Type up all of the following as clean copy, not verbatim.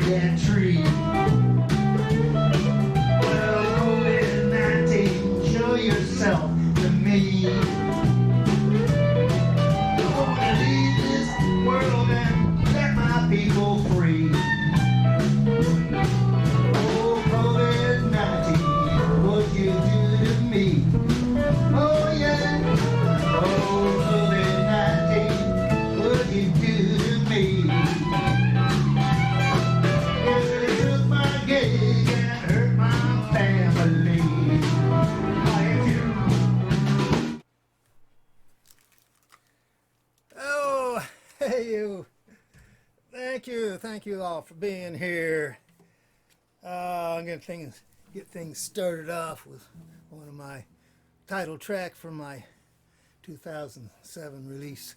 that tree. Well, COVID-19, show yourself to me. I wanna leave this world and set my people free. Oh, COVID-19, what you do to me. Oh, yeah. Oh, COVID-19, what you do to me. It took my gig and hurt my family. Oh, hey you. Thank you all for being here. I'm going to get things started off with one of my title track from my 2007 release.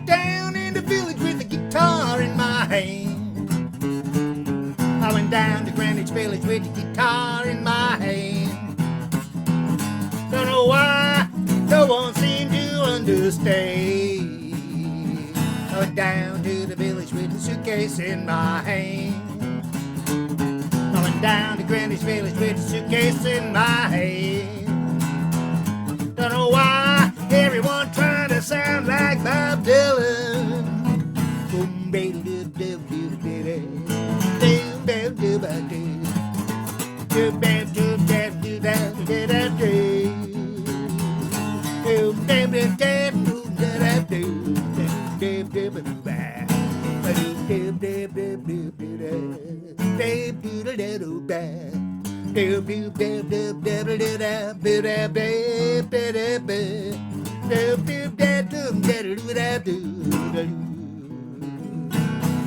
Down in the village with a guitar in my hand. I went down to Greenwich Village with a guitar in my hand. Don't know why no one seemed to understand. I went down to the village with a suitcase in my hand. I went down to Greenwich Village with a suitcase in my hand. Don't know why everyone trying to sound like Bob Dylan.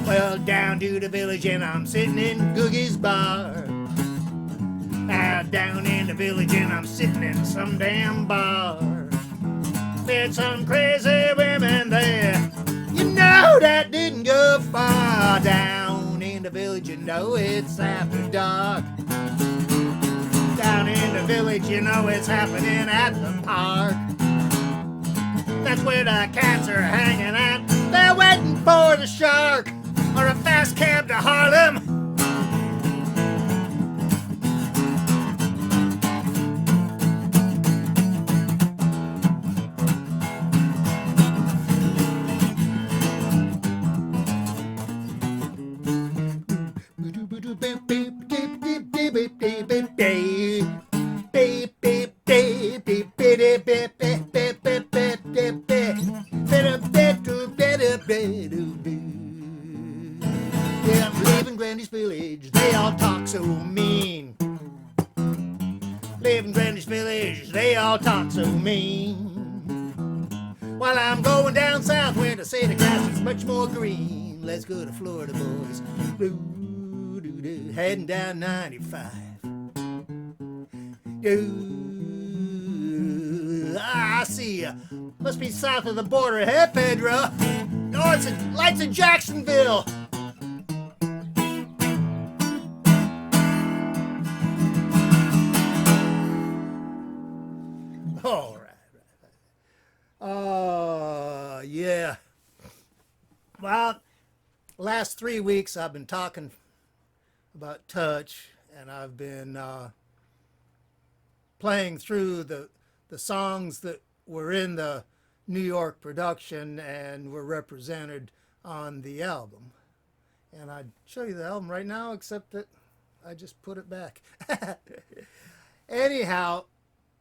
Well, down to the village and I'm sitting in Googie's bar. Down in the village and I'm sitting in some damn bar. Met some crazy women there. You know that didn't go far. Down in the village, you know it's after dark. Down in the village, you know it's happening at the park. That's where the cats are hanging out. They're waiting for the shark or a fast cab to Harlem. Yeah, I'm leaving Granny's village, they all talk so mean. Leaving Granny's village, they all talk so mean. While I'm going down south where they say the grass is much more green. Let's go to Florida, boys. Heading down 95. I see ya. Must be south of the border. Hey, Pedro. Oh, it's lights in Jacksonville. All right. Yeah. Well, last 3 weeks I've been talking about touch, and I've been playing through the songs that were in the New York production and were represented on the album. And I'd show you the album right now, except that I just put it back. Anyhow,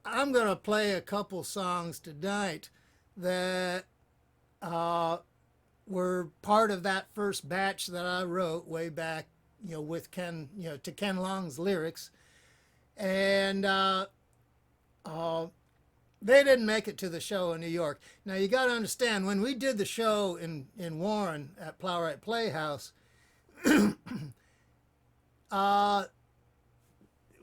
I'm going to play a couple songs tonight that were part of that first batch that I wrote way back, with Ken, to Ken Long's lyrics. And they didn't make it to the show in New York. Now, you got to understand, when we did the show in Warren at Plowright Playhouse,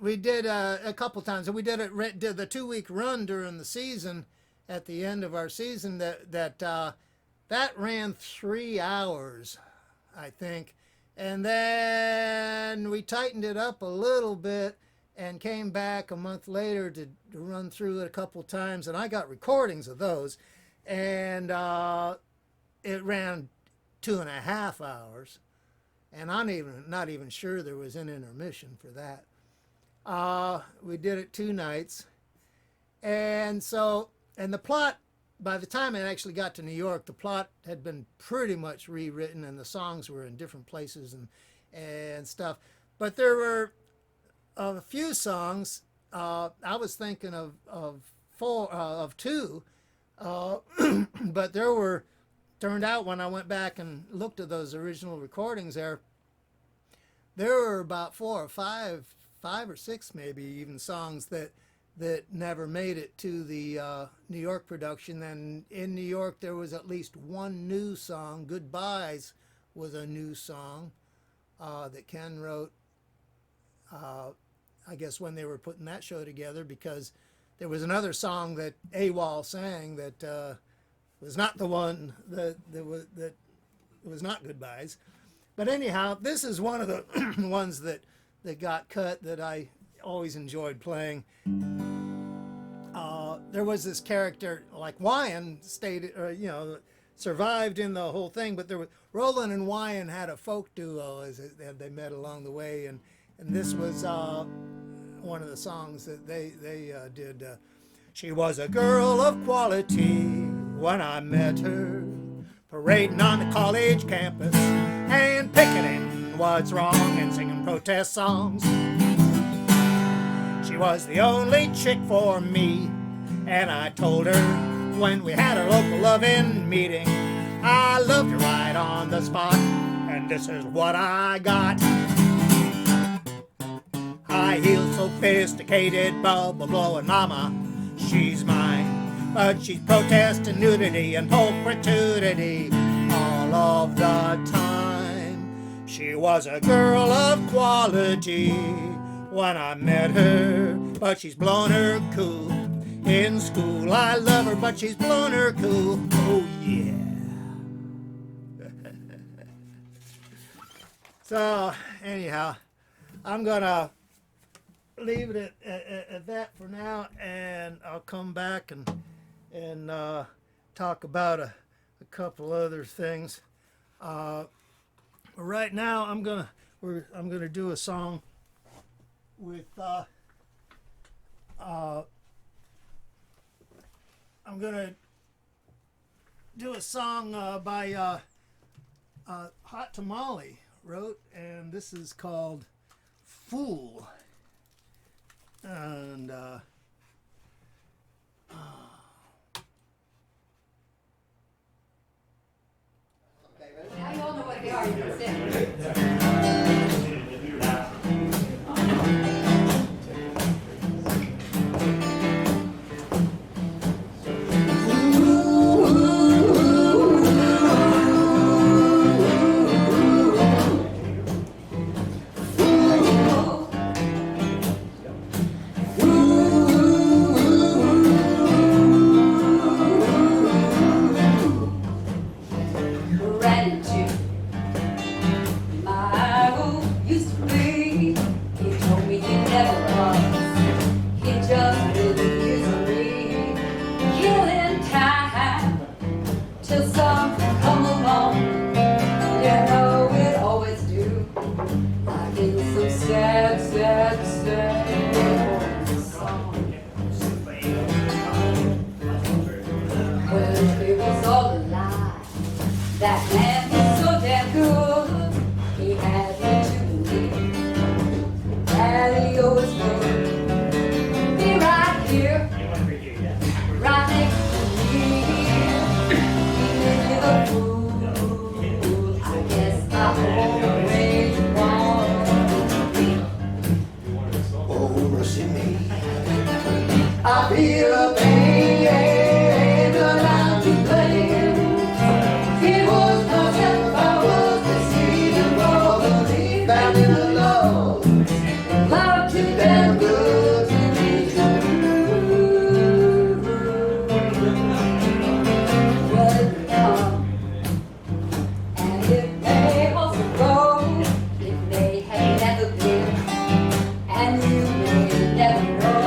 We did a couple times. We did the 2-week run during the season. At the end of our season, that ran 3 hours, I think, and then we tightened it up a little bit and came back a month later to run through it a couple times, and I got recordings of those, and it ran 2.5 hours, and I'm not even sure there was an intermission for that. We did it 2 nights, and the plot, by the time it actually got to New York, the plot had been pretty much rewritten, and the songs were in different places and stuff. But there were a few songs. I was thinking of 2, but turned out when I went back and looked at those original recordings there were about 4 or 5 or 6 maybe even songs that never made it to the New York production. And in New York there was at least one new song. Goodbyes was a new song that Ken wrote, I guess when they were putting that show together, because there was another song that AWOL sang that was not the one that was not Goodbyes. But anyhow, this is one of the ones that got cut that I always enjoyed playing. There was this character like Wyan survived in the whole thing, but there was Roland and Wyan had a folk duo as they met along the way, and this was one of the songs that they did. She was a girl of quality when I met her, parading on the college campus and picketing what's wrong and singing protest songs. She was the only chick for me, and I told her when we had our local loving meeting, I loved her right on the spot, and this is what I got. High heels, sophisticated, bubble blowing mama, she's mine, but she's protesting nudity and pulchritude all of the time. She was a girl of quality when I met her, but she's blown her cool. In school I love her, but she's blown her cool. Oh yeah. So anyhow, I'm gonna leave it at that for now, and I'll come back and talk about a couple other things. Right now I'm gonna do a song with I'm gonna do a song by Hot Tamale wrote, and this is called Fool. And now you all know what they are. You can sing. It was not that I was deceived and found in the love, love too damn good to be true. Would come, and if they also go, it may have never been, and you may never know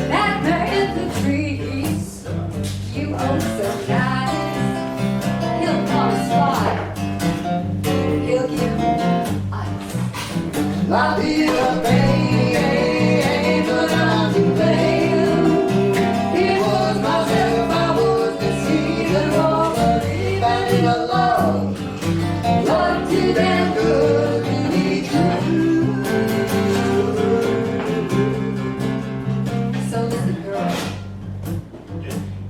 that they're in the trees. You own so nice, he'll promise fire, he'll give you ice. I feel the pain, but I'm to blame. It was myself I was deceiving, but found in the love, love too damn good to be true. So listen, girl,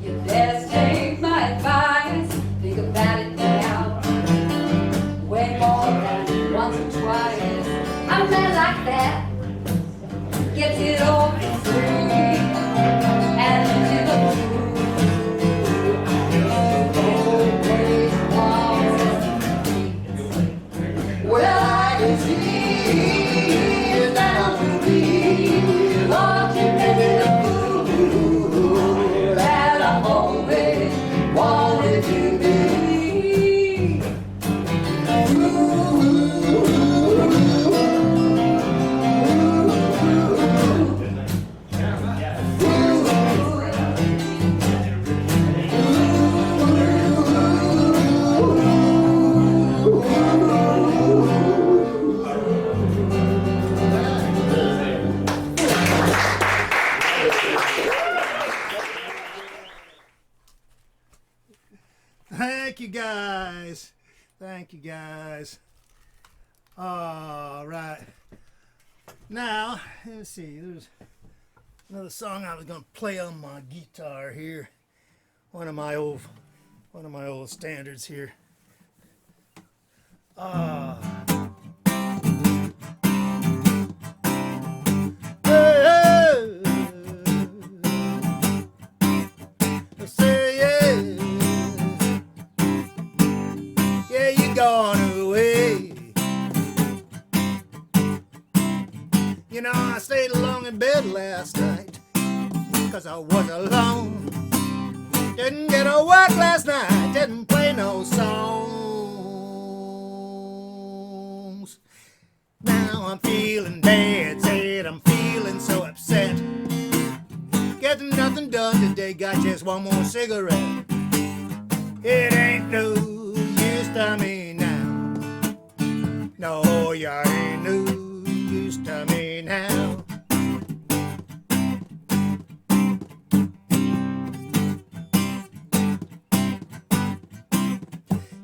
you best take my advice. Think about it now, way more than once or twice. A man like that gets it all for free, and in the always wants me. Well, I can see that I'm be watching the fool that I've always wanted to be. Thank you guys. Thank you guys. All right. Now, let's see. There's another song I was gonna play on my guitar here. One of my old standards here. Say yeah, you gone away. You know, I stayed along in bed last night, 'cause I was alone. Didn't get to work last night, didn't play no songs. Now I'm feeling bad, said I'm feeling so upset. Getting nothing done today, got just one more cigarette. It ain't no use to me now. No, you ain't no use to me now.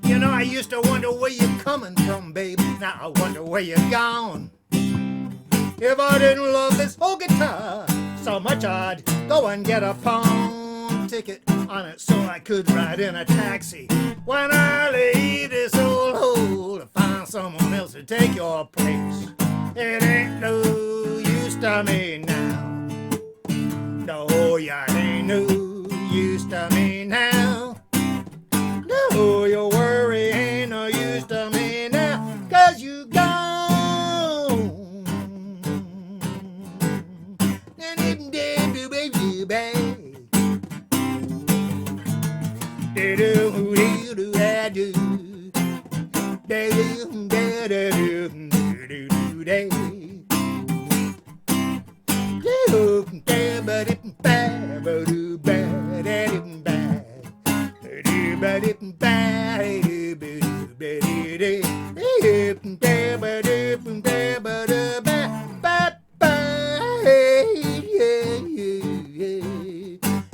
You know, I used to wonder where you're coming from, babe. Now I wonder where you're gone. If I didn't love this whole guitar so much, I'd go and get a pawn ticket on it so I could ride in a taxi. When I leave this old hole to find someone else to take your place. It ain't no use to me now. No, ya ain't no use to me now. No, your worry ain't no use to me now, 'cause you gone.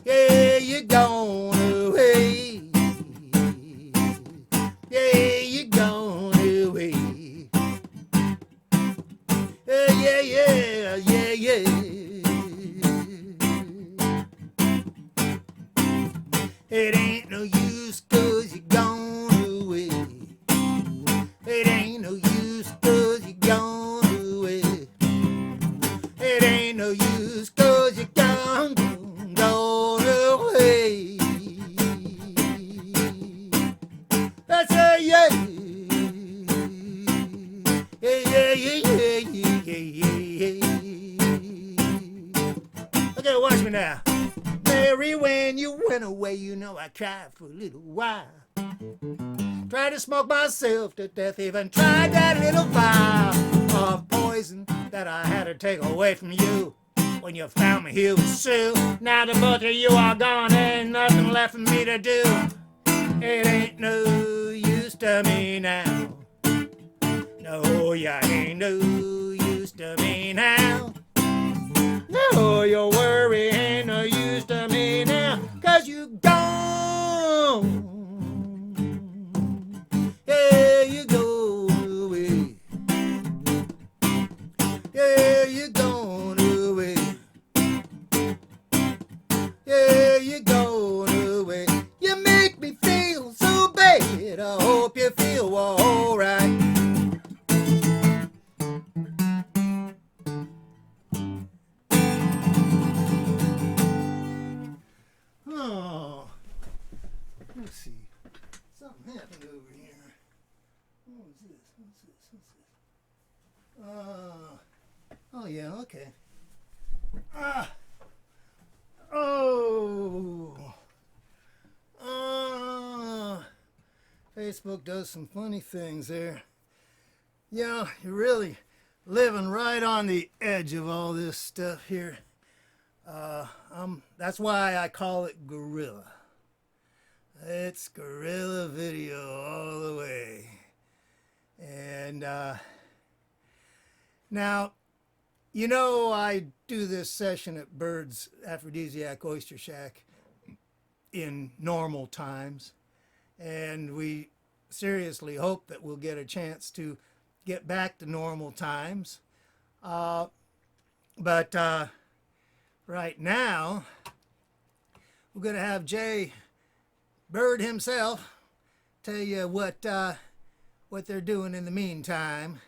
Yeah, you're gone away. Yeah, you're gone away. Yeah, yeah, yeah, yeah. It ain't no use 'cause you're gone away. It ain't no use 'cause you're gone away. It ain't no use 'cause you're gone away. That's a yeah. Yeah, yeah, me now. Mary, when you went away, you know I cried for a little while. Tried to smoke myself to death, even tried that little vial of poison that I had to take away from you when you found me here with Sue. Now the both of you are gone, ain't nothing left for me to do. It ain't no use to me now. No, you ain't no use to me now. No, your worry ain't no use to me now, 'cause you gone. Yeah, you gone away. Yeah, you gone away. Yeah, you gone away. You make me feel so bad. I hope you feel alright. Oh, let's see. Something happened over here. What was this? What's this? Oh yeah, okay. Facebook does some funny things there. Yeah, you're really living right on the edge of all this stuff here. That's why I call it guerrilla. It's guerrilla video all the way. And now, you know, I do this session at Bird's Aphrodisiac Oyster Shack in normal times, and we seriously hope that we'll get a chance to get back to normal times. But right now, we're going to have Jay Bird himself tell you what they're doing in the meantime.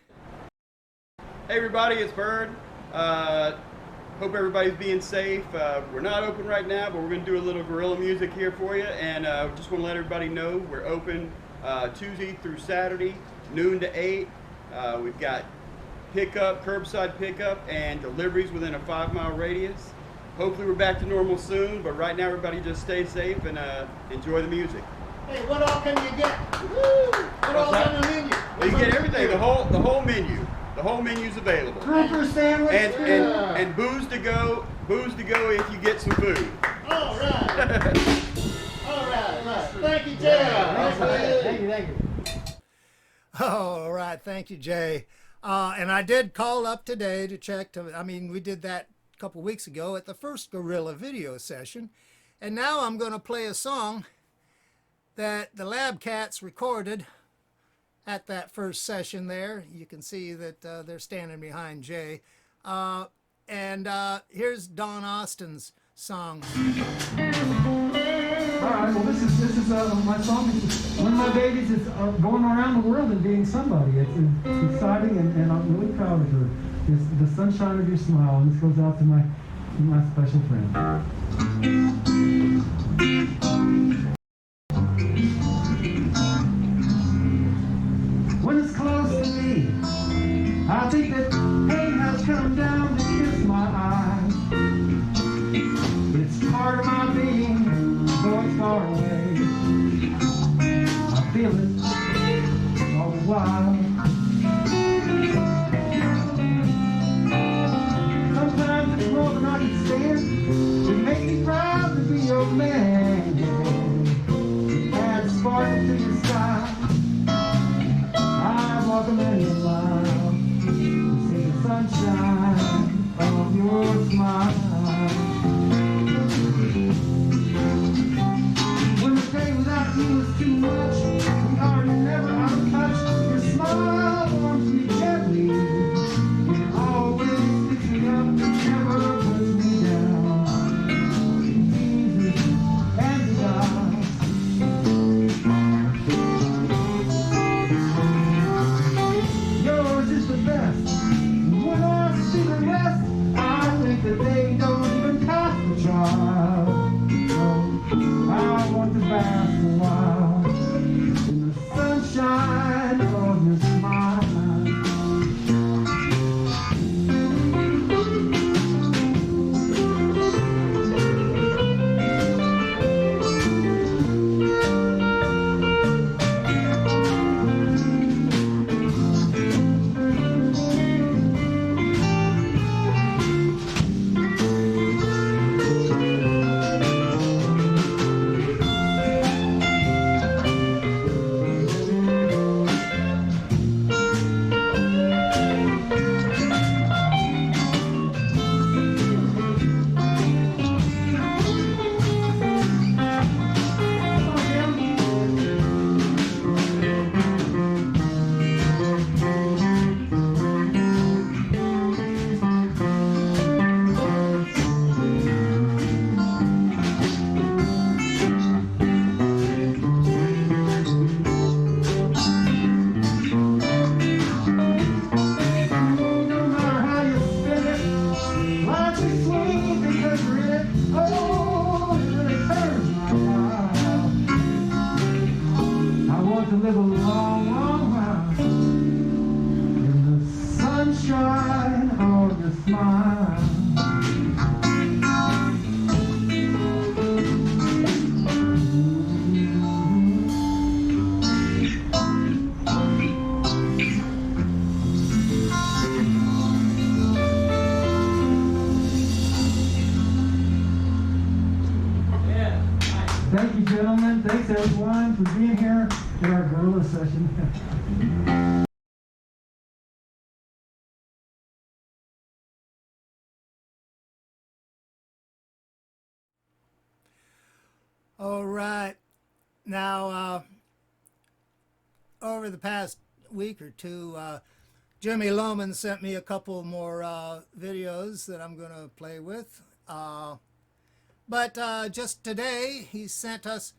Hey everybody, it's Bird. Hope everybody's being safe. We're not open right now, but we're going to do a little guerrilla music here for you, and just want to let everybody know we're open Tuesday through Saturday, noon to 8. We've got pickup, curbside pickup, and deliveries within a 5-mile radius. Hopefully we're back to normal soon, but right now everybody just stay safe and enjoy the music. Hey, what all can you get? Woo! What all's on the menu? Well, you get everything, the whole menu. The whole menu's available. Grouper sandwich and booze to go if you get some food. All right. Right. Thank you, Jay. Thank you. All right, thank you, Jay. And I did call up today to check. We did that a couple weeks ago at the first guerrilla video session, and now I'm going to play a song that the LabCats recorded at that first session there. You can see that they're standing behind Jay. And here's Don Austin's song. All right, well, this is my song. One of my babies is going around the world and being somebody. It's exciting, and I'm really proud of her. It's the sunshine of your smile, and this goes out to my special friend. When it's close to me, I think that pain has come down to kiss my eyes. It's part of my being, though it's far away. I feel it all the while. Sometimes it's more than I can stand. It makes me proud to be your man. Add a spark to your style. I walk a million miles to see the sunshine of your smile. When the day without you is too much, we are never out of touch. Your smile warms me gently. It always picks me up and never puts me down. Jesus and God. Yours is the best. When I see the rest, I think that they everyone, for being here in our gorilla session. All right. Now, over the past week or two, Jimmy Lohman sent me a couple more videos that I'm going to play with. But just today, he sent us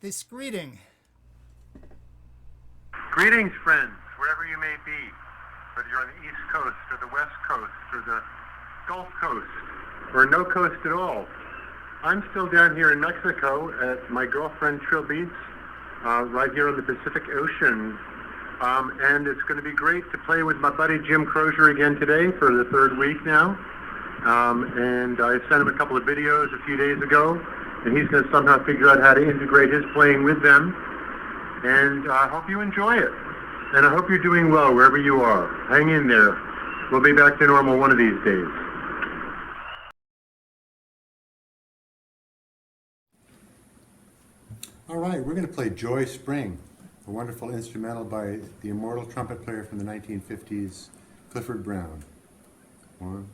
this greeting. Greetings, friends, wherever you may be, whether you're on the East Coast or the West Coast or the Gulf Coast or no coast at all. I'm still down here in Mexico at my girlfriend Trilby's, right here on the Pacific Ocean. And it's going to be great to play with my buddy Jim Crozier again today for the third week now. And I sent him a couple of videos a few days ago, and he's going to somehow figure out how to integrate his playing with them. And I hope you enjoy it. And I hope you're doing well wherever you are. Hang in there. We'll be back to normal one of these days. All right, we're going to play Joy Spring, a wonderful instrumental by the immortal trumpet player from the 1950s, Clifford Brown. 1,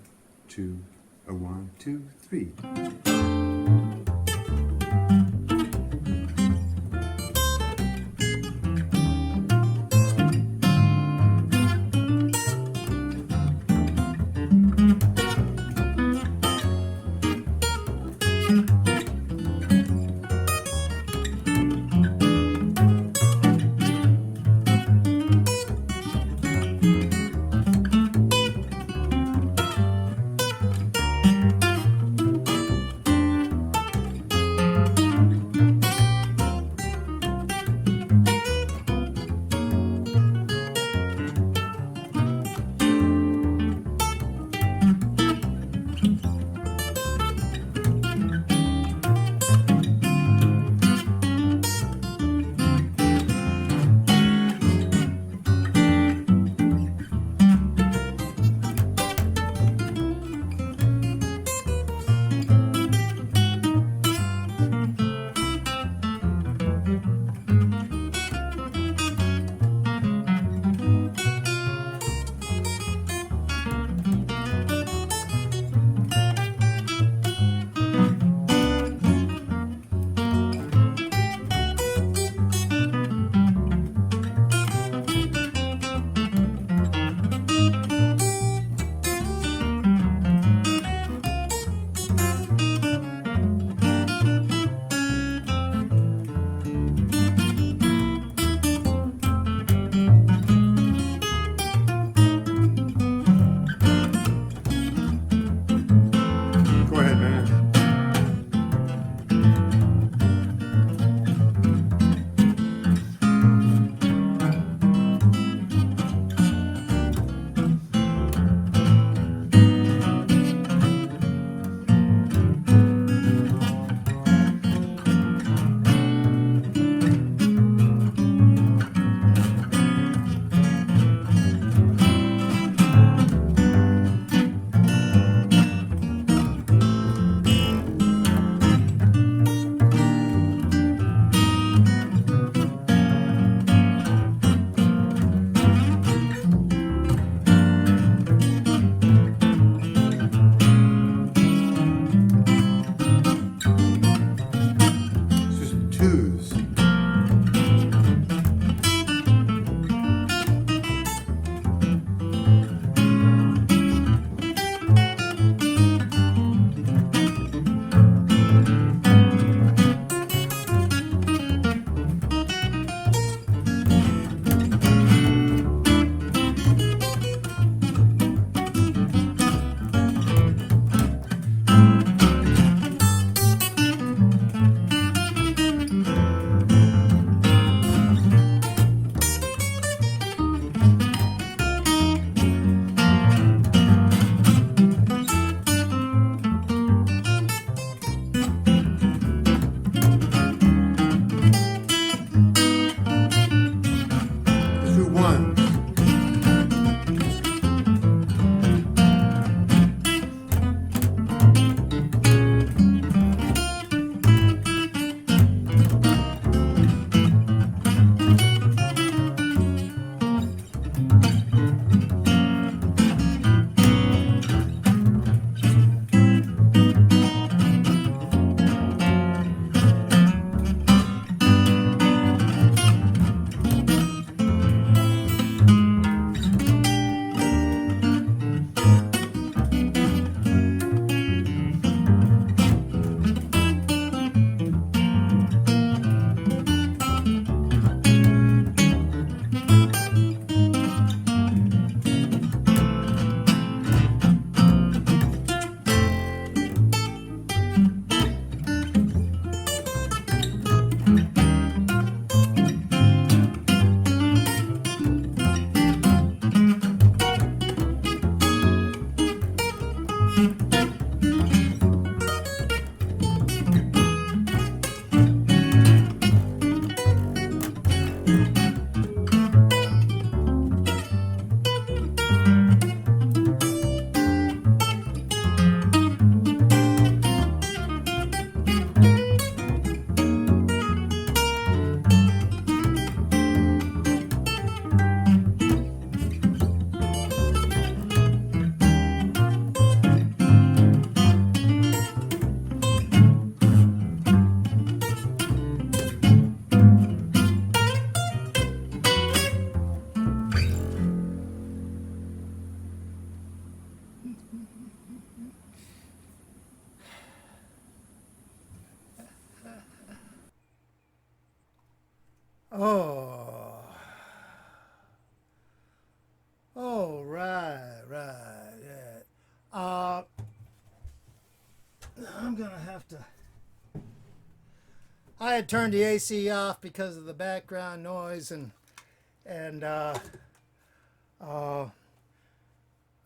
2, 1, 2, 3. I had turned the AC off because of the background noise and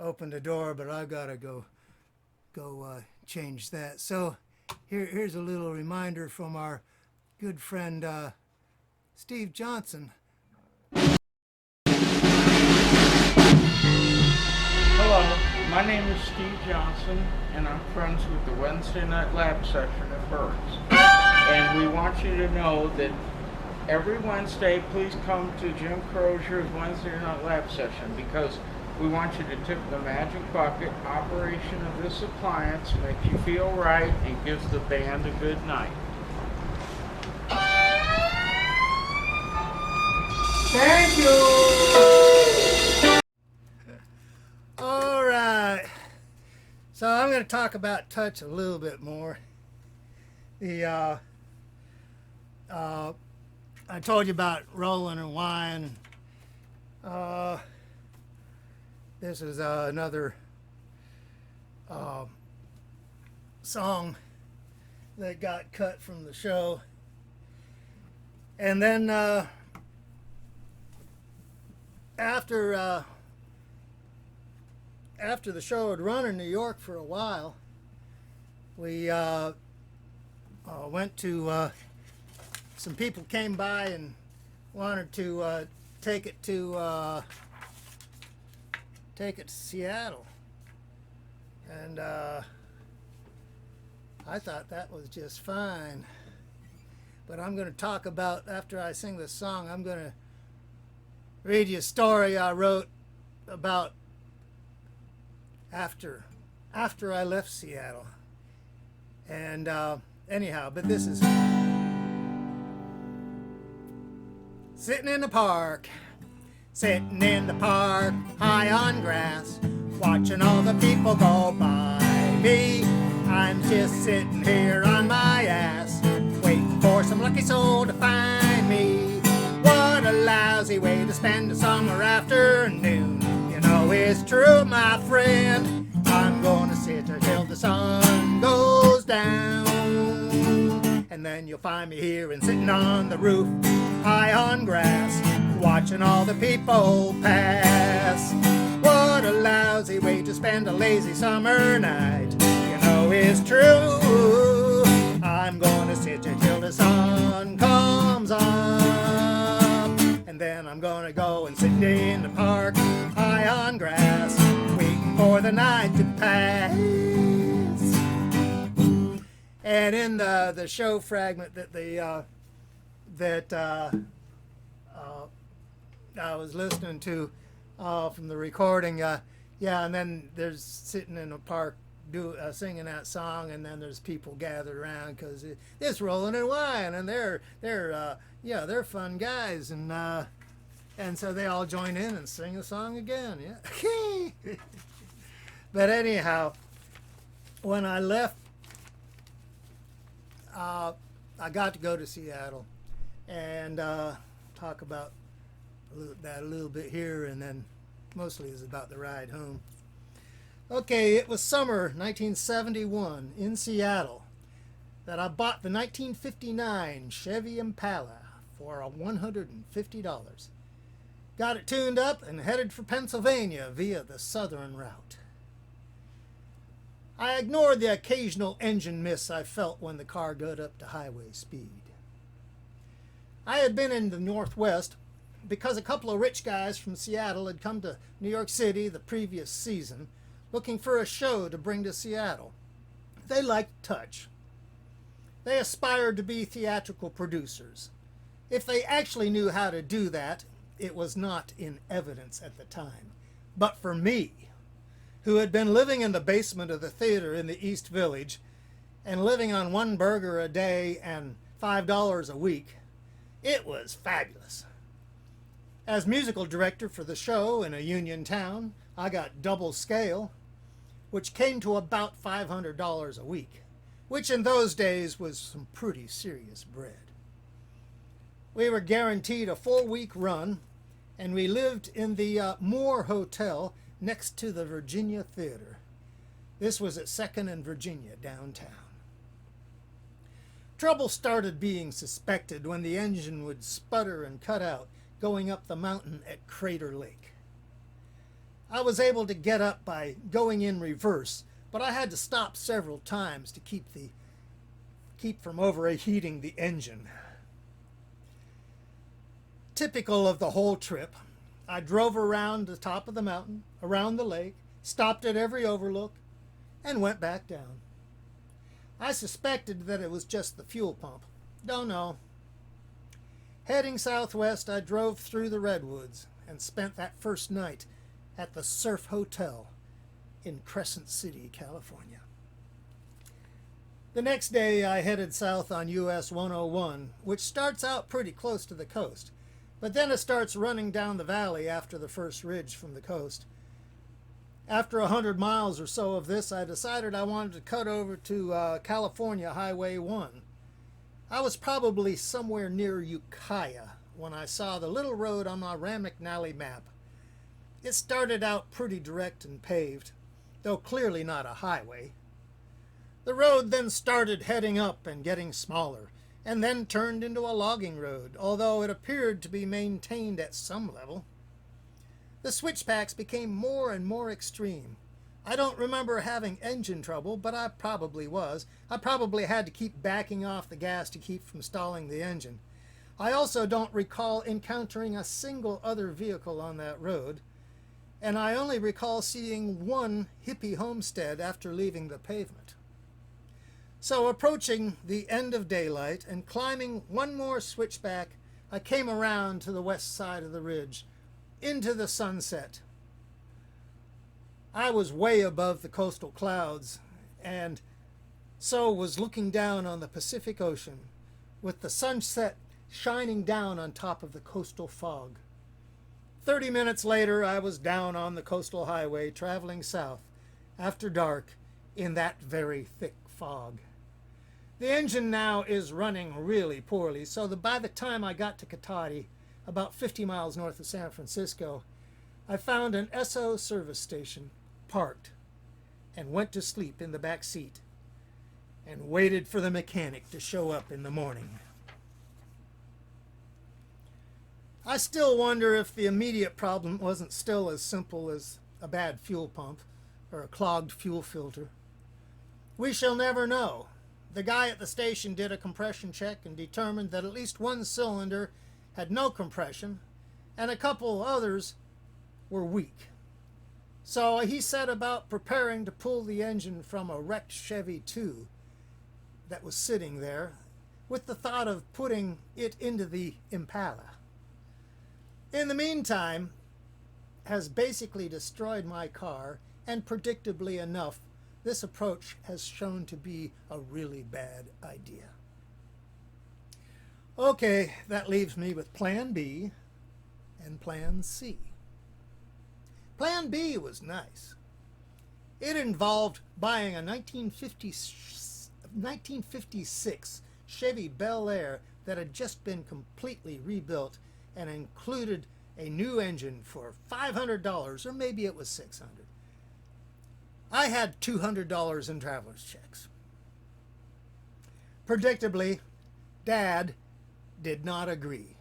opened the door, but I've got to go change that. So here's a little reminder from our good friend Steve Johnson. Hello, my name is Steve Johnson, and I'm friends with the Wednesday night lab session at Birds. And we want you to know that every Wednesday, please come to Jim Crozier's Wednesday night lab session, because we want you to tip the magic bucket. Operation of this appliance makes you feel right and gives the band a good night. Thank you. All right. So I'm going to talk about touch a little bit more. I told you about rolling and wine. This is another song that got cut from the show. And then after the show had run in New York for a while, we went to some people came by and wanted to take it to Seattle, and I thought that was just fine. But I'm going to talk about, after I sing this song, I'm going to read you a story I wrote about after I left Seattle. And anyhow, but this is sitting in the park, high on grass, watching all the people go by me. I'm just sitting here on my ass, waiting for some lucky soul to find me. What a lousy way to spend a summer afternoon. You know it's true, my friend. I'm gonna sit here till the sun goes down, and then you'll find me here and sitting on the roof, high on grass, watching all the people pass. What a lousy way to spend a lazy summer night. You know it's true. I'm gonna sit here till the sun comes up, and then I'm gonna go and sit in the park, high on grass, waiting for the night to pass. And in the show fragment that I was listening to from the recording, and then there's sitting in the park singing that song, and then there's people gathered around because it's rolling and wine, and they're fun guys, and so they all join in and sing the song again. Yeah. But anyhow, when I left, I got to go to Seattle and talk about that a little bit here, and then mostly is about the ride home. Okay, it was summer 1971 in Seattle that I bought the 1959 Chevy Impala for $150. Got it tuned up and headed for Pennsylvania via the southern route. I ignored the occasional engine miss I felt when the car got up to highway speed. I had been in the Northwest because a couple of rich guys from Seattle had come to New York City the previous season looking for a show to bring to Seattle. They liked touch. They aspired to be theatrical producers. If they actually knew how to do that, it was not in evidence at the time. But for me, who had been living in the basement of the theater in the East Village and living on one burger a day and $5 a week, it was fabulous. As musical director for the show in a union town, I got double scale, which came to about $500 a week, which in those days was some pretty serious bread. We were guaranteed a 4-week run, and we lived in the Moore Hotel next to the Virginia Theater. This was at 2nd and Virginia downtown. Trouble started being suspected when the engine would sputter and cut out going up the mountain at Crater Lake. I was able to get up by going in reverse, but I had to stop several times to keep from overheating the engine. Typical of the whole trip, I drove around the top of the mountain, around the lake, stopped at every overlook, and went back down. I suspected that it was just the fuel pump. Don't know. Heading southwest, I drove through the redwoods and spent that first night at the Surf Hotel in Crescent City, California. The next day, I headed south on US 101, which starts out pretty close to the coast, but then it starts running down the valley after the first ridge from the coast. After 100 miles or so of this, I decided I wanted to cut over to California Highway 1. I was probably somewhere near Ukiah when I saw the little road on my Ramacknally map. It started out pretty direct and paved, though clearly not a highway. The road then started heading up and getting smaller, and then turned into a logging road, although it appeared to be maintained at some level. The switchbacks became more and more extreme. I don't remember having engine trouble, but I probably was. I probably had to keep backing off the gas to keep from stalling the engine. I also don't recall encountering a single other vehicle on that road, and I only recall seeing one hippie homestead after leaving the pavement. So approaching the end of daylight and climbing one more switchback, I came around to the west side of the ridge, into the sunset. I was way above the coastal clouds, and so was looking down on the Pacific Ocean, with the sunset shining down on top of the coastal fog. 30 minutes later, I was down on the coastal highway traveling south after dark in that very thick fog. The engine now is running really poorly, so that by the time I got to Cotati, about 50 miles north of San Francisco, I found an Esso service station, parked, and went to sleep in the back seat and waited for the mechanic to show up in the morning. I still wonder if the immediate problem wasn't still as simple as a bad fuel pump or a clogged fuel filter. We shall never know. The guy at the station did a compression check and determined that at least one cylinder had no compression and a couple others were weak. So he set about preparing to pull the engine from a wrecked Chevy 2 that was sitting there, with the thought of putting it into the Impala. In the meantime, has basically destroyed my car, and predictably enough, this approach has shown to be a really bad idea. Okay, that leaves me with Plan B and Plan C. Plan B was nice. It involved buying a 1956 Chevy Bel Air that had just been completely rebuilt and included a new engine for $500, or maybe it was $600. I had $200 in traveler's checks. Predictably, Dad did not agree.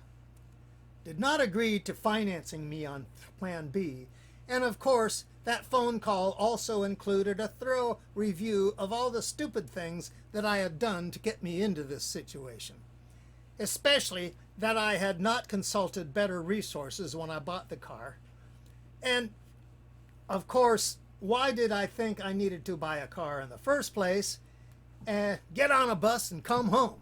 Did not agree to financing me on Plan B, and of course, that phone call also included a thorough review of all the stupid things that I had done to get me into this situation. Especially that I had not consulted better resources when I bought the car. And, of course, why did I think I needed to buy a car in the first place? Get on a bus and come home.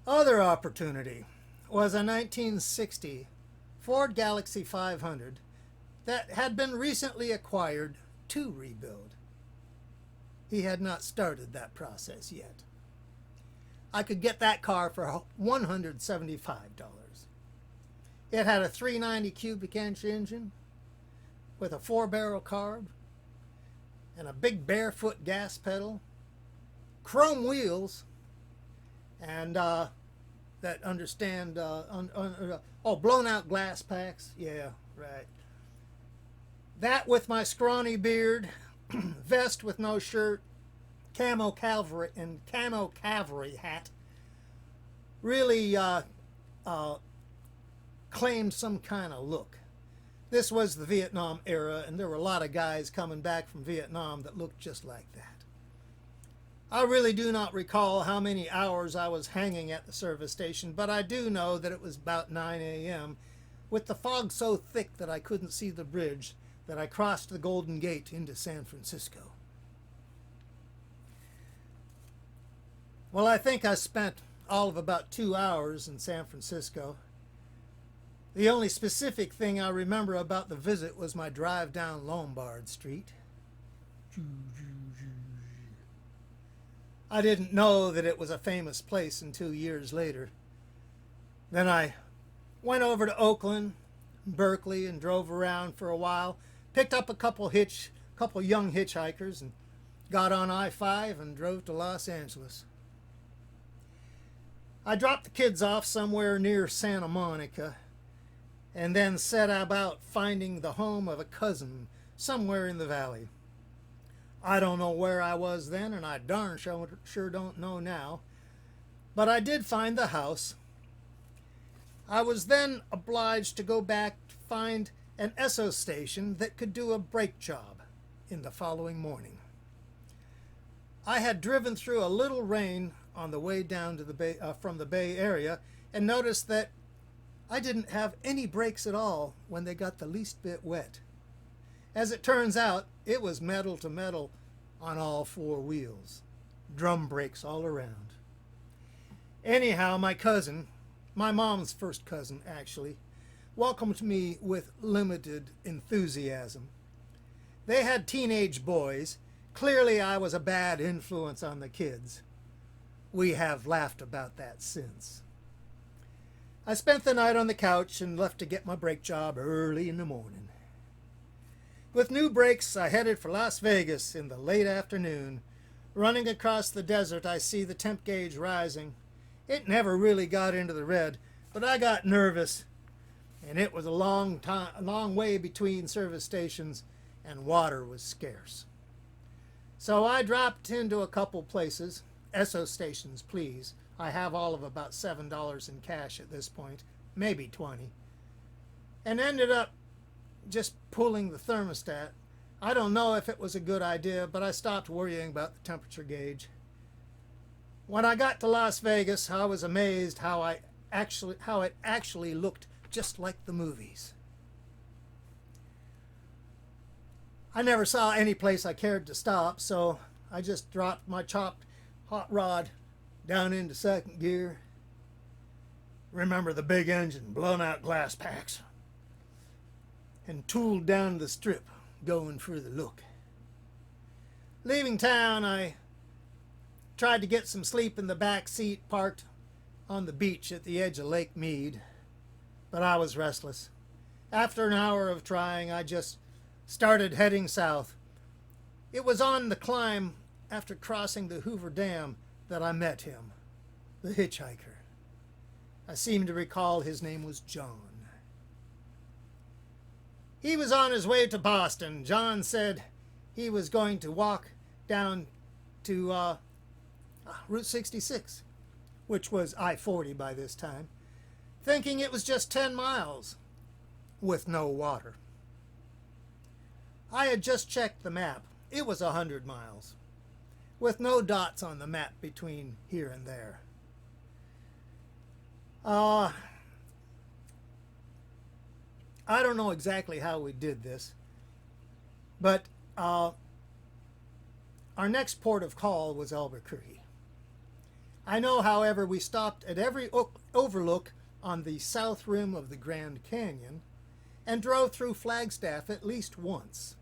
Other opportunity was a 1960 Ford Galaxy 500 that had been recently acquired to rebuild. He had not started that process yet. I could get that car for $175. It had a 390 cubic inch engine with a 4-barrel carb and a big barefoot gas pedal, chrome wheels, and blown out glass packs. Yeah, right. That with my scrawny beard vest with no shirt, camo cavalry hat, really claimed some kind of look. This was the Vietnam era, and there were a lot of guys coming back from Vietnam that looked just like that. I really do not recall how many hours I was hanging at the service station, but I do know that it was about 9 a.m. with the fog so thick that I couldn't see the bridge that I crossed the Golden Gate into San Francisco. Well, I think I spent all of about 2 hours in San Francisco. The only specific thing I remember about the visit was my drive down Lombard Street. I didn't know that it was a famous place until years later. Then I went over to Oakland, Berkeley, and drove around for a while, picked up a couple young hitchhikers, and got on I-5 and drove to Los Angeles. I dropped the kids off somewhere near Santa Monica, and then set about finding the home of a cousin somewhere in the valley. I don't know where I was then, and I darn sure don't know now, but I did find the house. I was then obliged to go back to find an Esso station that could do a brake job in the following morning. I had driven through a little rain on the way down to the Bay, from the Bay Area, and noticed that I didn't have any brakes at all when they got the least bit wet. As it turns out, it was metal to metal on all four wheels. Drum brakes all around. Anyhow, my cousin, my mom's first cousin actually, welcomed me with limited enthusiasm. They had teenage boys. Clearly I was a bad influence on the kids. We have laughed about that since. I spent the night on the couch and left to get my brake job early in the morning. With new brakes, I headed for Las Vegas in the late afternoon. Running across the desert, I see the temp gauge rising. It never really got into the red, but I got nervous, and it was a long way between service stations, and water was scarce. So I dropped into a couple places. Esso stations, please. I have all of about $7 in cash at this point, maybe 20. And ended up just pulling the thermostat. I don't know if it was a good idea, but I stopped worrying about the temperature gauge. When I got to Las Vegas, I was amazed how it actually looked just like the movies. I never saw any place I cared to stop, so I just dropped my chopped hot rod down into second gear. Remember the big engine, blown out glass packs, and tooled down the strip, going for the look. Leaving town, I tried to get some sleep in the back seat parked on the beach at the edge of Lake Mead, but I was restless. After an hour of trying, I just started heading south. It was on the climb after crossing the Hoover Dam that I met him, the hitchhiker. I seem to recall his name was John. He was on his way to Boston. John said he was going to walk down to Route 66, which was I-40 by this time, thinking it was just 10 miles with no water. I had just checked the map. It was 100 miles, with no dots on the map between here and there. I don't know exactly how we did this, but our next port of call was Albuquerque. I know, however, we stopped at every overlook on the south rim of the Grand Canyon and drove through Flagstaff at least once.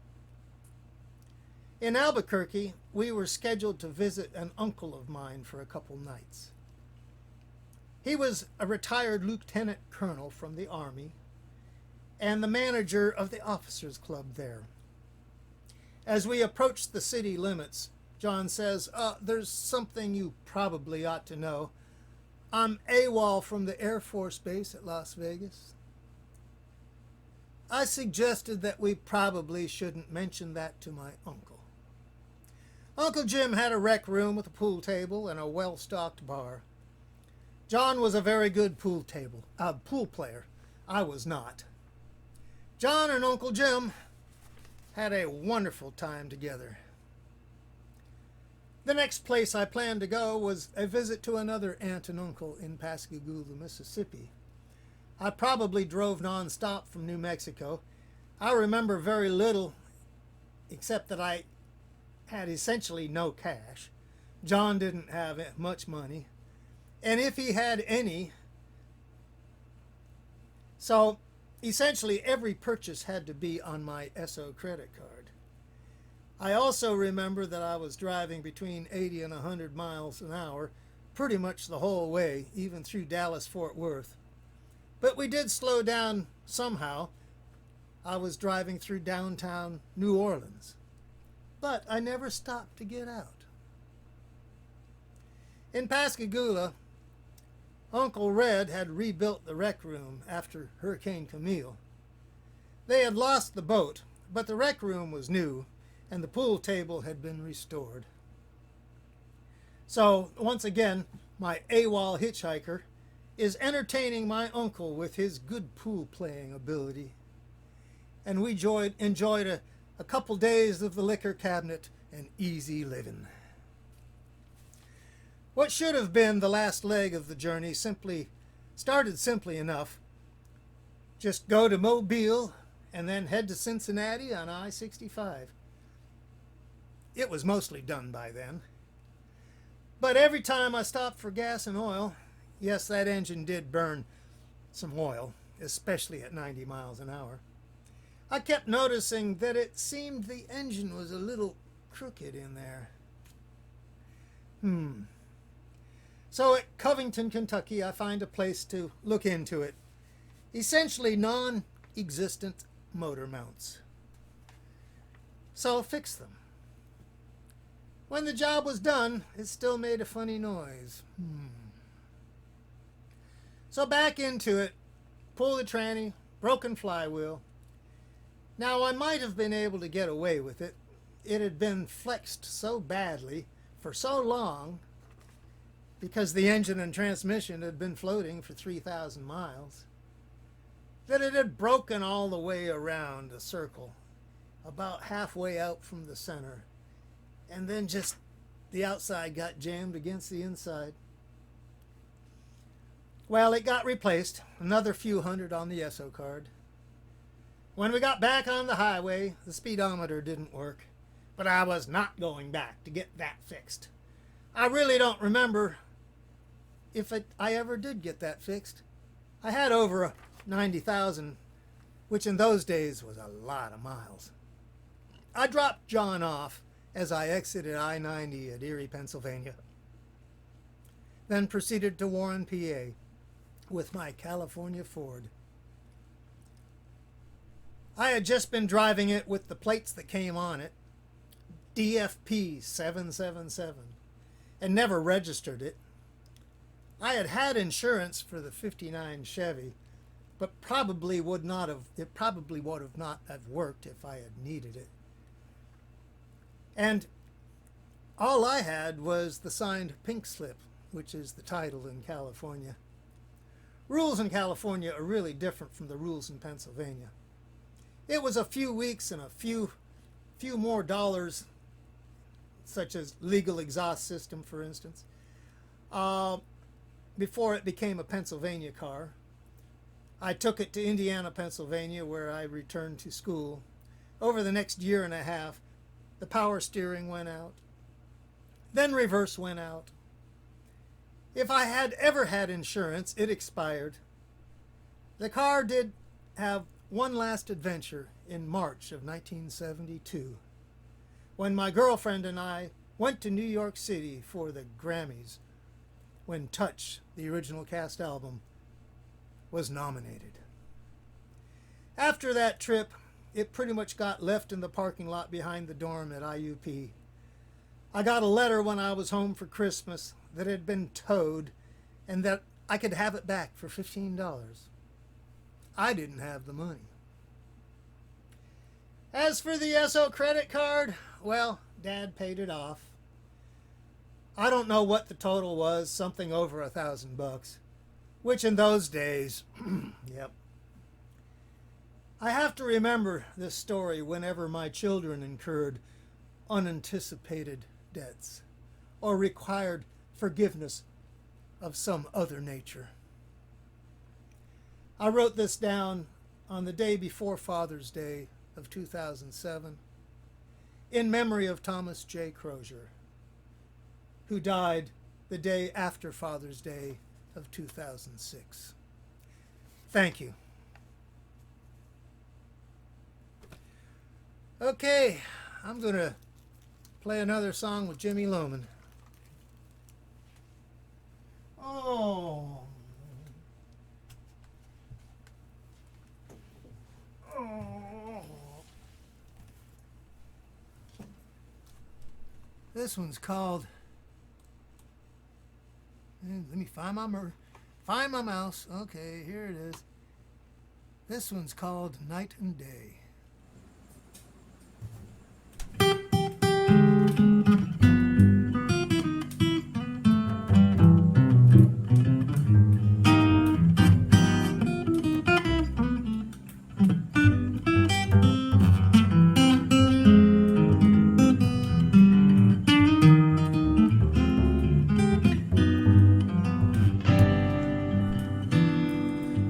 In Albuquerque, we were scheduled to visit an uncle of mine for a couple nights. He was a retired lieutenant colonel from the Army and the manager of the officers' club there. As we approached the city limits, John says, there's something you probably ought to know. I'm AWOL from the Air Force Base at Las Vegas. I suggested that we probably shouldn't mention that to my uncle. Uncle Jim had a rec room with a pool table and a well-stocked bar. John was a very good pool player. I was not. John and Uncle Jim had a wonderful time together. The next place I planned to go was a visit to another aunt and uncle in Pascagoula, Mississippi. I probably drove non-stop from New Mexico. I remember very little except that I had essentially no cash. John didn't have much money, and if he had any, so essentially every purchase had to be on my SO credit card. I also remember that I was driving between 80 and 100 miles an hour pretty much the whole way, even through Dallas-Fort Worth. But we did slow down somehow. I was driving through downtown New Orleans. But I never stopped to get out. In Pascagoula, Uncle Red had rebuilt the rec room after Hurricane Camille. They had lost the boat, but the rec room was new, and the pool table had been restored. So, once again, my AWOL hitchhiker is entertaining my uncle with his good pool playing ability. And we enjoyed a couple days of the liquor cabinet and easy living. What should have been the last leg of the journey started simply enough. Just go to Mobile and then head to Cincinnati on I-65. It was mostly done by then. But every time I stopped for gas and oil, yes, that engine did burn some oil, especially at 90 miles an hour. I kept noticing that it seemed the engine was a little crooked in there. So at Covington, Kentucky, I find a place to look into it. Essentially non-existent motor mounts. So fix them. When the job was done, it still made a funny noise. So back into it, pull the tranny, broken flywheel. Now I might have been able to get away with it. It had been flexed so badly for so long because the engine and transmission had been floating for 3,000 miles that it had broken all the way around a circle, about halfway out from the center. And then just the outside got jammed against the inside. Well, it got replaced, another few hundred on the SO card. When we got back on the highway, the speedometer didn't work, but I was not going back to get that fixed. I really don't remember if I ever did get that fixed. I had over 90,000, which in those days was a lot of miles. I dropped John off as I exited I-90 at Erie, Pennsylvania, then proceeded to Warren, PA, with my California Ford. I had just been driving it with the plates that came on it, DFP 777, and never registered it. I had had insurance for the '59 Chevy, but it probably would not have worked if I had needed it. And all I had was the signed pink slip, which is the title in California. Rules in California are really different from the rules in Pennsylvania. It was a few weeks and a few more dollars, such as legal exhaust system, for instance, before it became a Pennsylvania car. I took it to Indiana, Pennsylvania, where I returned to school. Over the next year and a half, the power steering went out. Then reverse went out. If I had ever had insurance, it expired. The car did have one last adventure in March of 1972, when my girlfriend and I went to New York City for the Grammys, when Touch, the original cast album, was nominated. After that trip, it pretty much got left in the parking lot behind the dorm at IUP. I got a letter when I was home for Christmas that it had been towed and that I could have it back for $15. I didn't have the money. As for the SO credit card, well, Dad paid it off. I don't know what the total was, something over $1,000, which in those days, yep. I have to remember this story whenever my children incurred unanticipated debts or required forgiveness of some other nature. I wrote this down on the day before Father's Day of 2007 in memory of Thomas J. Crozier, who died the day after Father's Day of 2006. Thank you. Okay, I'm going to play another song with Jimmy Lohman. Oh. Oh. This one's called, let me find my mouse. Okay, here it is. This one's called Night and Day.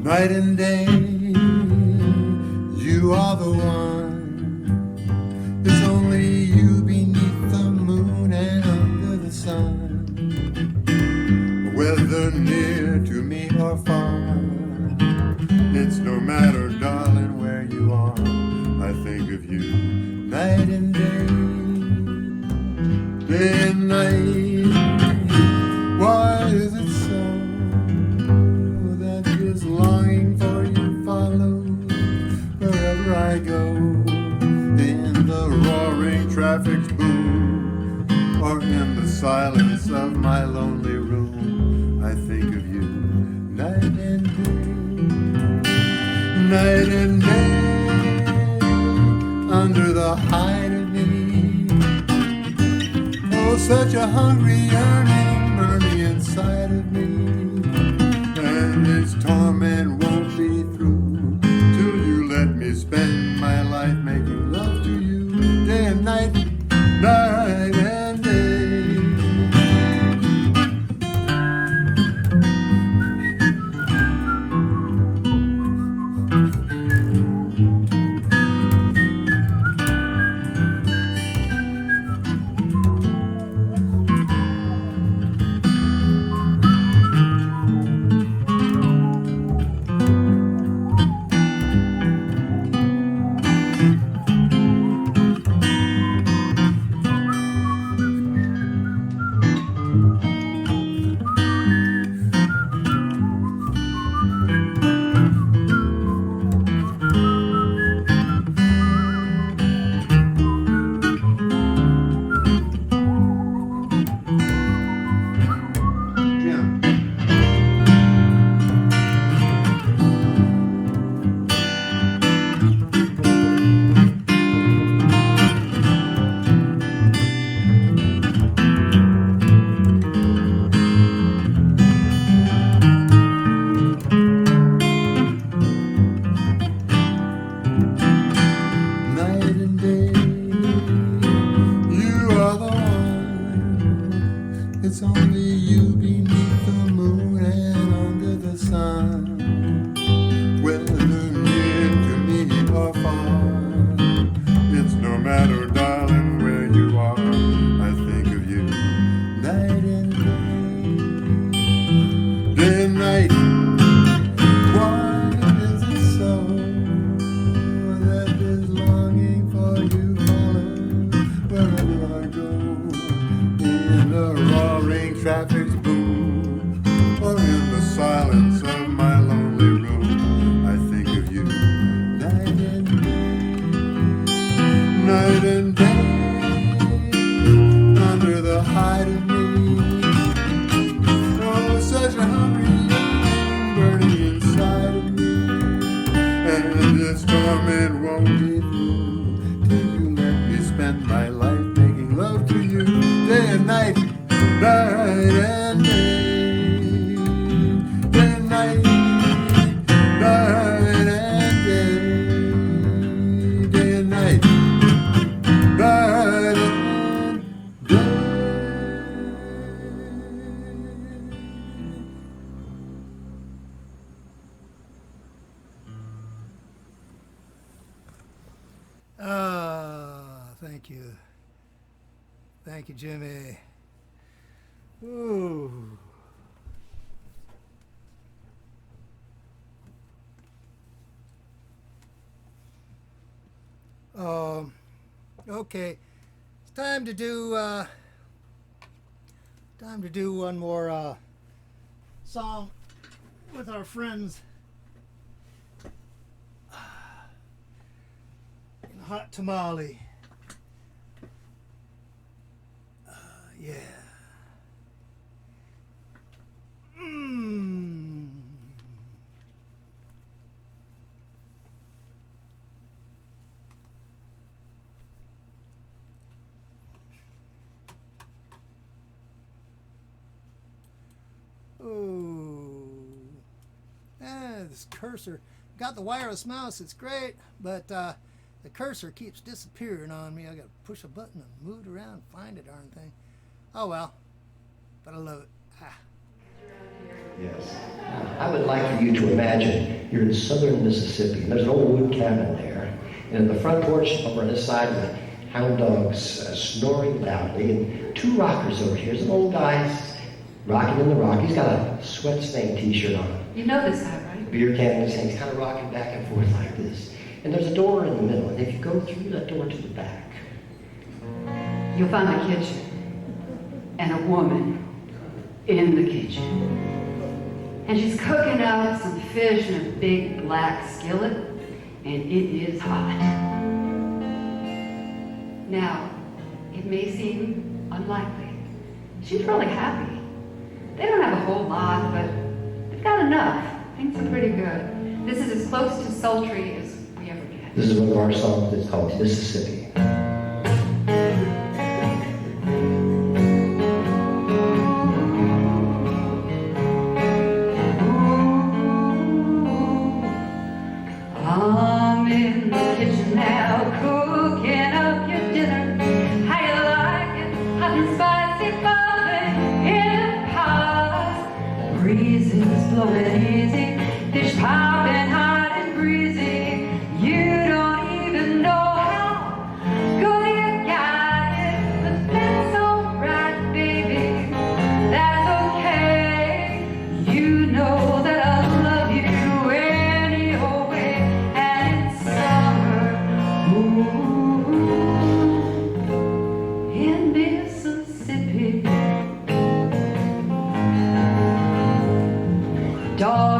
Night and day, you are the one. It's only you beneath the moon and under the sun. Whether near to me or far, it's no matter, darling, where you are. I think of you night and day, day and night. Why is it so? Longing for you follow wherever I go, in the roaring traffic's boom or in the silence of my lonely room. I think of you night and day, night and day, under the hide of me. Oh, such a hungry yearning burning inside of me. And its torment won't be through till you let me spend my life making love to you, day and night, night and day. It's only you beneath the moon and under the sun. Whether near to me or far, it's no matter, darling, where you are. I think of you night and day, day and night. Why is it so that this longing for you follows wherever I go? In the roaring traffic's boom, or in the silence of my lonely room, I think of you night and day, under the hide of me. Oh, such a hungry yearning burning inside of me, and this torment won't be through till you let me spend my life making love to you, day and night, night night and day, day and night, night and day, day and night, night and day. Thank you. Thank you, Jimmy. Ooh. Okay. It's time to do one more song with our friends in Hot Tamale. Yeah. This cursor. Got the wireless mouse, it's great, but the cursor keeps disappearing on me. I gotta push a button and move it around, find the darn thing. Oh well, but I love it. Yes. I would like for you to imagine you're in southern Mississippi, and there's an old wood cabin there, and in the front porch over on this side, the hound dogs snoring loudly, and two rockers over here. There's an old guy rocking in the rock. He's got a Sweat Stain t-shirt on. You know this guy, right? Beer can in his hand. He's kind of rocking back and forth like this. And there's a door in the middle, and if you go through that door to the back, You'll find the kitchen and a woman in the kitchen. And she's cooking up some fish in a big black skillet, and it is hot. Now, it may seem unlikely. She's really happy. They don't have a whole lot, but they've got enough. Things are pretty good. This is as close to sultry as we ever get. this is one of our songs that's called Mississippi. I'm in the kitchen now, cooking up your dinner. How you like it? Hot and spicy, bubbling in pots. Breeze is blowing easy, fish popping hot and breezy. You don't even know how good you got it, but that's alright, baby. That's okay. You know that I love you any old way. In Mississippi, dog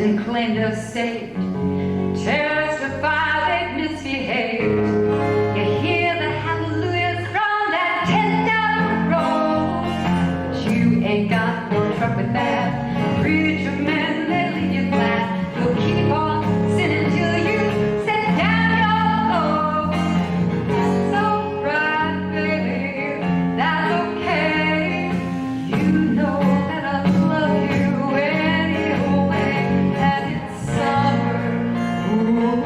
and claimed a state, testify they've misbehaved. You hear the hallelujahs from that 10,000 rows, but you ain't got no truck with that. Preacher man, they leave you flat. You'll keep on sinning till you set down your load. So right, baby, that's okay. You know that I love you anyway, and it's summer, ooh,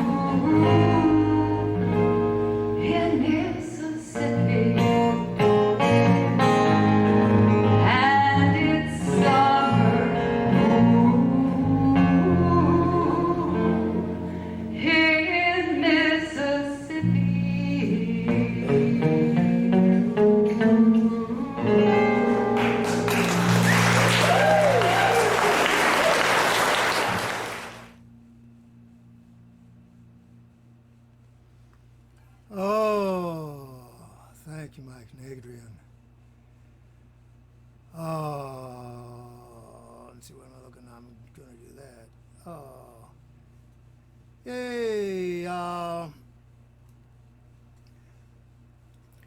in Mississippi, and it's summer, ooh, in Mississippi. Oh, thank you, Mike and Adrian. Oh, let's see what I'm looking. I'm going to do that. Oh, yay!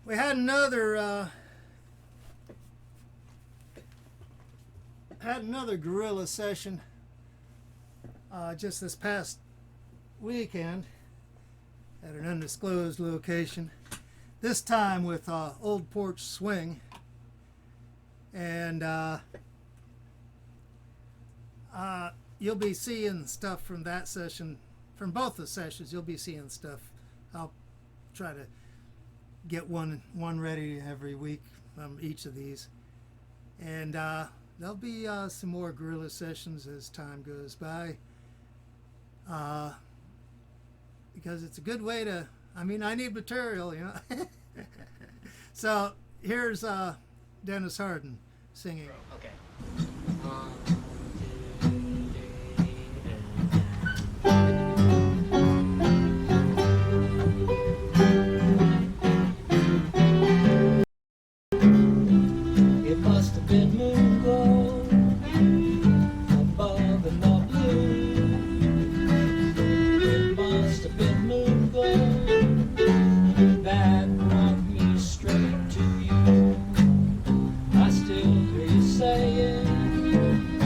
We had another guerrilla session just this past weekend at an undisclosed location. This time with Old Porch Swing, and you'll be seeing stuff from that session, from both the sessions. You'll be seeing stuff. I'll try to get one ready every week from each of these, and there'll be some more guerrilla sessions as time goes by, because it's a good way to, I need material, you know. So here's Dennis Hardin singing. Okay. It must have been Moonglow above in the blue. It must have been Moonglow that brought me straight to you. I still hear you saying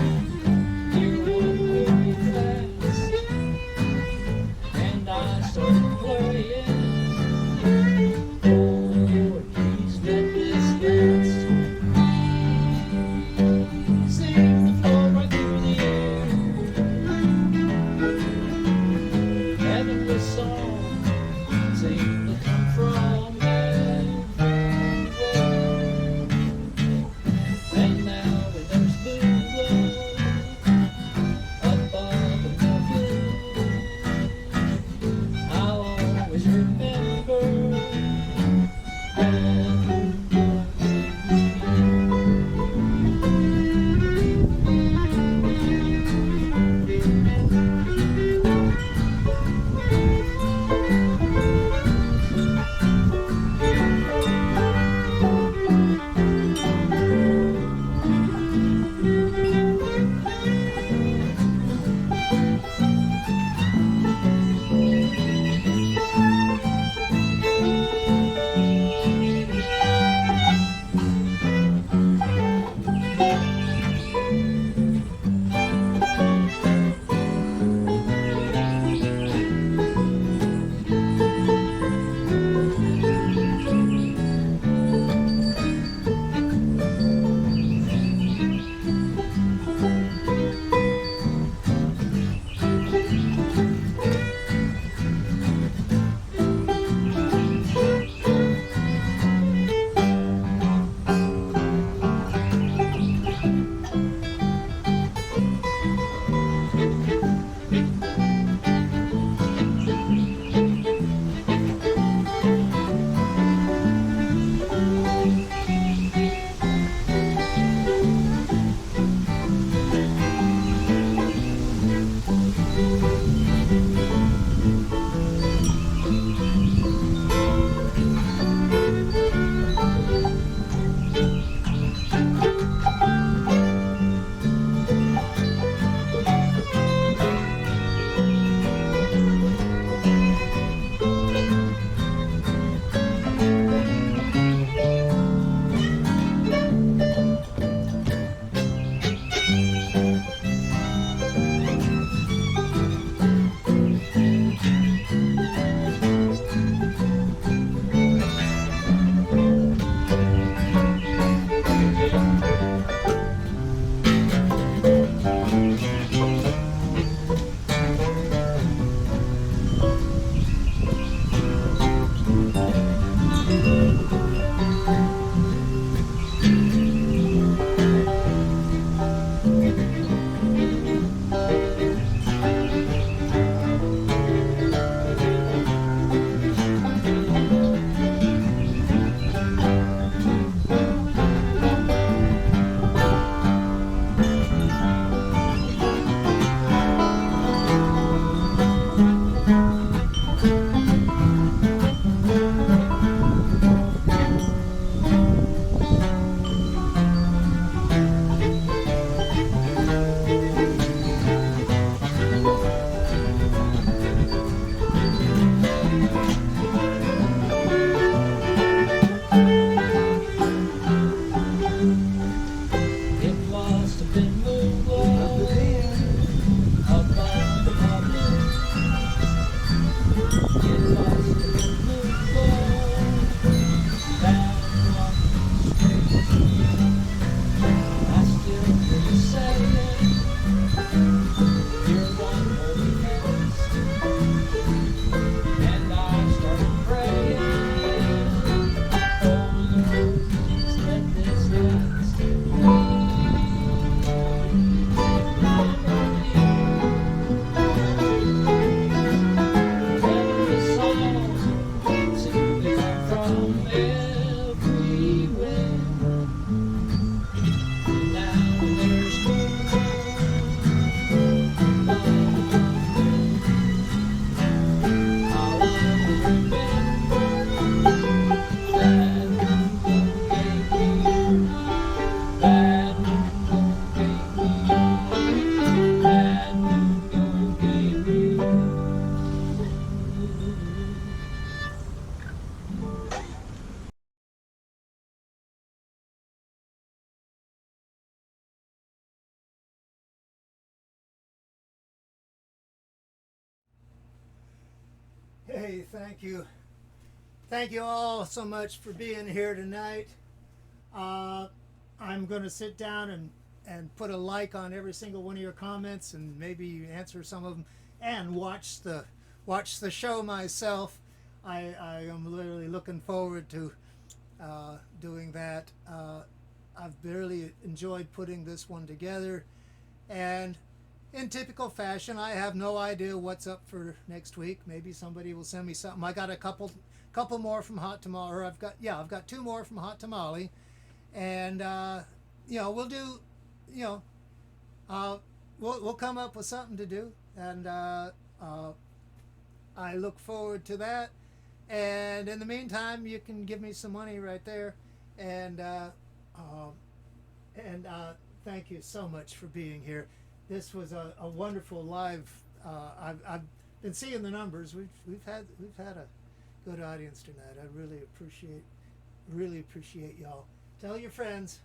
Hey, thank you. Thank you all so much for being here tonight. I'm going to sit down and put a like on every single one of your comments and maybe answer some of them and watch the show myself. I am literally looking forward to doing that. I've really enjoyed putting this one together, and in typical fashion, I have no idea what's up for next week. Maybe somebody will send me something. I got a couple more from Hot Tamale, or I've got 2 more from Hot Tamale, and we'll do, we'll come up with something to do, and I look forward to that. And in the meantime, you can give me some money right there, and thank you so much for being here. This was a wonderful live. I've been seeing the numbers. We've had a good audience tonight. I really appreciate y'all. Tell your friends.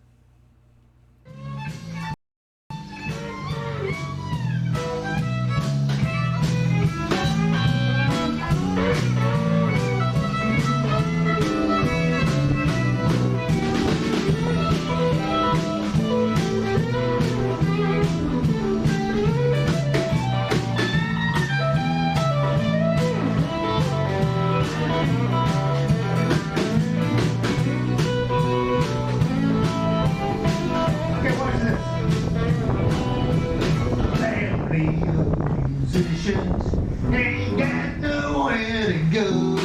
Ain't got nowhere to go.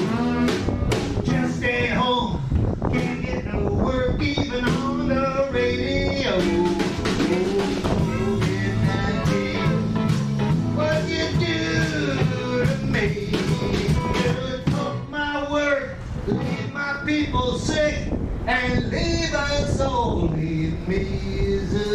Just stay home, can't get no work even on the radio. COVID-19, what you do to me? You took my work, leave my people sick, and leave us all, leave me as a